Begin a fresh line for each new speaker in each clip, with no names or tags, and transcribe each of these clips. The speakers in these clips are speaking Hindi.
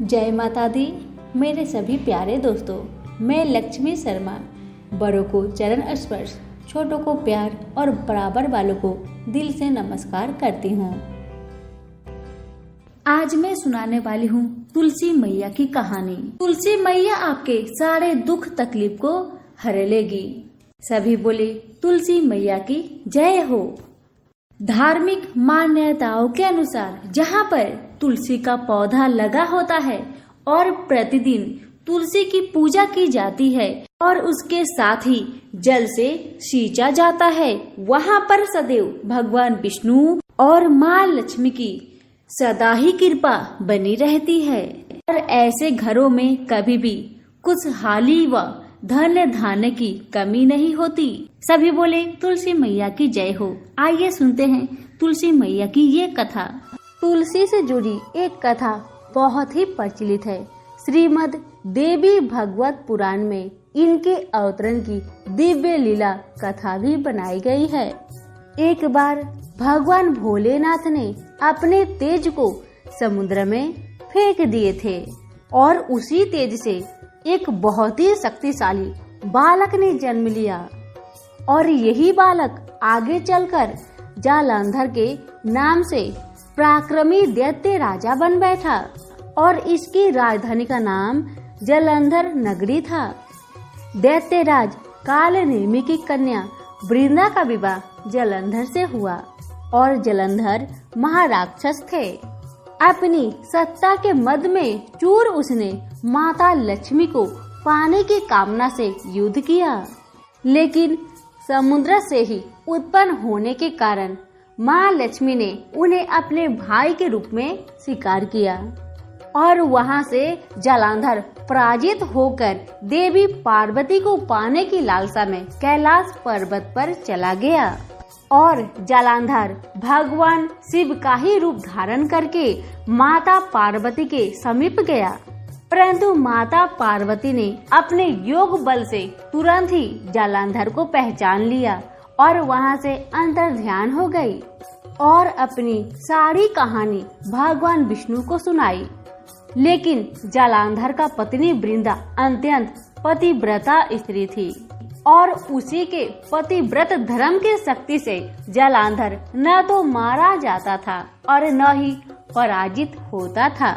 जय माता दी। मेरे सभी प्यारे दोस्तों, मैं लक्ष्मी शर्मा बड़ों को चरण स्पर्श, छोटों को प्यार और बराबर वालों को दिल से नमस्कार करती हूँ। आज मैं सुनाने वाली हूँ तुलसी मैया की कहानी। तुलसी मैया आपके सारे दुख तकलीफ को हर लेगी। सभी बोले तुलसी मैया की जय हो। धार्मिक मान्यताओं के अनुसार जहाँ पर तुलसी का पौधा लगा होता है और प्रतिदिन तुलसी की पूजा की जाती है और उसके साथ ही जल से सींचा जाता है, वहाँ पर सदैव भगवान विष्णु और माँ लक्ष्मी की सदा ही कृपा बनी रहती है और ऐसे घरों में कभी भी खुशहाली व धन धान्य की कमी नहीं होती। सभी बोले तुलसी मैया की जय हो। आइए सुनते हैं तुलसी मैया की ये कथा। तुलसी से जुड़ी एक कथा बहुत ही प्रचलित है। श्रीमद् देवी भागवत पुराण में इनके अवतरण की दिव्य लीला कथा भी बनाई गई है। एक बार भगवान भोलेनाथ ने अपने तेज को समुद्र में फेंक दिए थे और उसी तेज से एक बहुत ही शक्तिशाली बालक ने जन्म लिया और यही बालक आगे चलकर जालंधर के नाम से पराक्रमी दैत्य राजा बन बैठा और इसकी राजधानी का नाम जालंधर नगरी था। दैत्यराज कालनेमि की कन्या वृंदा का विवाह जालंधर से हुआ और जालंधर महाराक्षस थे। अपनी सत्ता के मद में चूर उसने माता लक्ष्मी को पाने की कामना से युद्ध किया, लेकिन समुद्र से ही उत्पन्न होने के कारण माँ लक्ष्मी ने उन्हें अपने भाई के रूप में स्वीकार किया और वहाँ से जालंधर पराजित होकर देवी पार्वती को पाने की लालसा में कैलाश पर्वत पर चला गया और जालंधर भगवान शिव का ही रूप धारण करके माता पार्वती के समीप गया, परंतु माता पार्वती ने अपने योग बल से तुरंत ही जालंधर को पहचान लिया और वहां से अंतर ध्यान हो गई और अपनी सारी कहानी भगवान विष्णु को सुनाई। लेकिन जालंधर का पत्नी वृंदा अत्यंत पतिव्रता स्त्री थी और उसी के पतिव्रत धर्म के शक्ति से जालंधर न तो मारा जाता था और न ही पराजित होता था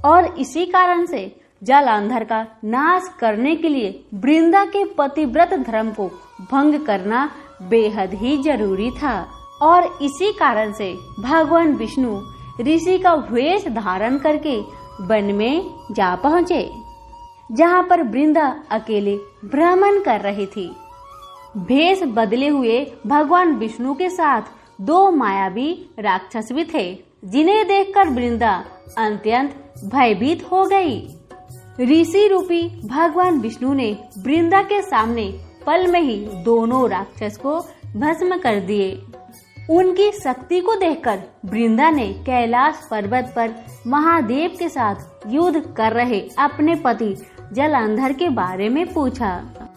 और इसी कारण से जालंधर का नाश करने के लिए वृंदा के पतिव्रत धर्म को भंग करना बेहद ही जरूरी था और इसी कारण से भगवान विष्णु ऋषि का वेश धारण करके वन में जा पहुँचे, जहाँ पर वृंदा अकेले भ्रमण कर रही थी। भेष बदले हुए भगवान विष्णु के साथ दो मायावी राक्षस भी थे, जिन्हें देखकर वृंदा अत्यंत भयभीत हो गई। ऋषि रूपी भगवान विष्णु ने वृंदा के सामने पल में ही दोनों राक्षस को भस्म कर दिए। उनकी शक्ति को देखकर वृंदा ने कैलाश पर्वत पर महादेव के साथ युद्ध कर रहे अपने पति जालंधर के बारे में पूछा।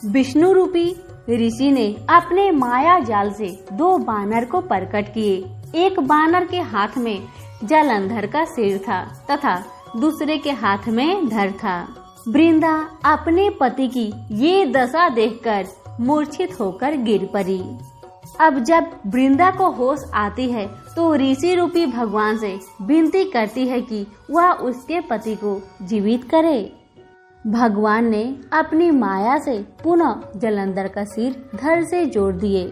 विष्णु रूपी ऋषि ने अपने माया जाल से दो बानर को प्रकट किए। एक बानर के हाथ में जालंधर का सिर था तथा दूसरे के हाथ में धड़ था। वृंदा अपने पति की ये दशा देखकर मूर्छित होकर गिर पड़ी। अब जब वृंदा को होश आती है तो ऋषि रूपी भगवान से विनती करती है कि वह उसके पति को जीवित करे। भगवान ने अपनी माया से पुनः जालंधर का सिर धड़ से जोड़ दिए,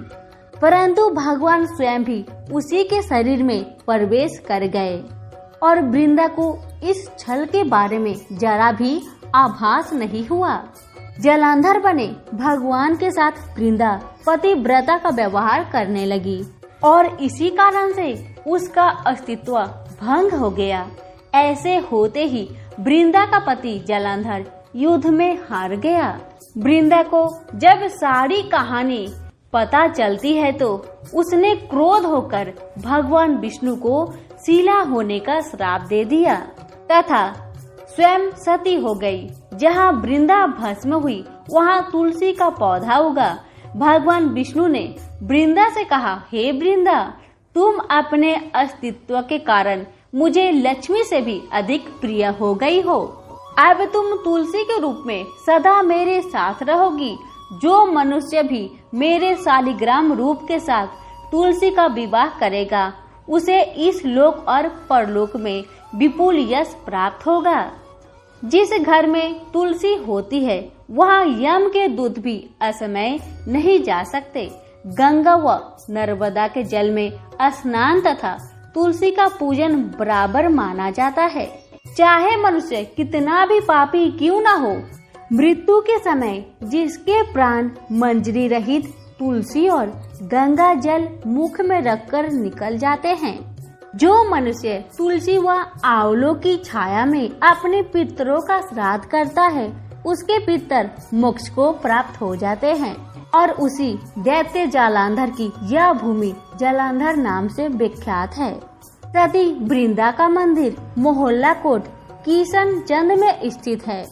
परंतु भगवान स्वयं भी उसी के शरीर में प्रवेश कर गए और वृंदा को इस छल के बारे में जरा भी आभास नहीं हुआ। जालंधर बने भगवान के साथ वृंदा पतिव्रता का व्यवहार करने लगी और इसी कारण से उसका अस्तित्व भंग हो गया। ऐसे होते ही वृंदा का पति जालंधर युद्ध में हार गया। वृंदा को जब सारी कहानी पता चलती है तो उसने क्रोध होकर भगवान विष्णु को शीला होने का श्राप दे दिया तथा स्वयं सती हो गई। जहाँ वृंदा भस्म हुई वहाँ तुलसी का पौधा उगा। भगवान विष्णु ने वृंदा से कहा, हे वृंदा, तुम अपने अस्तित्व के कारण मुझे लक्ष्मी से भी अधिक प्रिय हो गई हो। अब तुम तुलसी के रूप में सदा मेरे साथ रहोगी। जो मनुष्य भी मेरे शालिग्राम रूप के साथ तुलसी का विवाह करेगा उसे इस लोक और परलोक में विपुल यश प्राप्त होगा। जिस घर में तुलसी होती है वहाँ यम के दूत भी असमय नहीं जा सकते। गंगा व नर्मदा के जल में स्नान तथा तुलसी का पूजन बराबर माना जाता है। चाहे मनुष्य कितना भी पापी क्यों न हो, मृत्यु के समय जिसके प्राण मंजरी रहित तुलसी और गंगा जल मुख में रखकर निकल जाते हैं। जो मनुष्य तुलसी व आंवलों की छाया में अपने पितरों का श्राद्ध करता है उसके पितर मोक्ष को प्राप्त हो जाते हैं और उसी दैत्य जालंधर की यह भूमि जालंधर नाम से विख्यात है। सती वृंदा का मंदिर मोहल्ला कोट किशनचंद में स्थित है।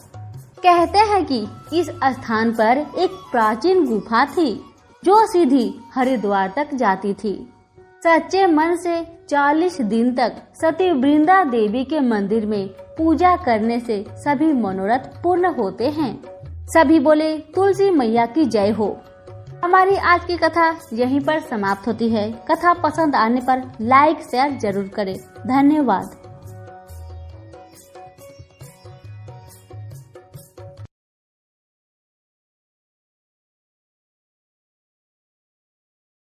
कहते हैं कि इस स्थान पर एक प्राचीन गुफा थी जो सीधी हरिद्वार तक जाती थी। सच्चे मन से 40 दिन तक सती वृंदा देवी के मंदिर में पूजा करने से सभी मनोरथ पूर्ण होते हैं। सभी बोले तुलसी मैया की जय हो। हमारी आज की कथा यहीं पर समाप्त होती है। कथा पसंद आने पर लाइक शेयर जरूर करें। धन्यवाद।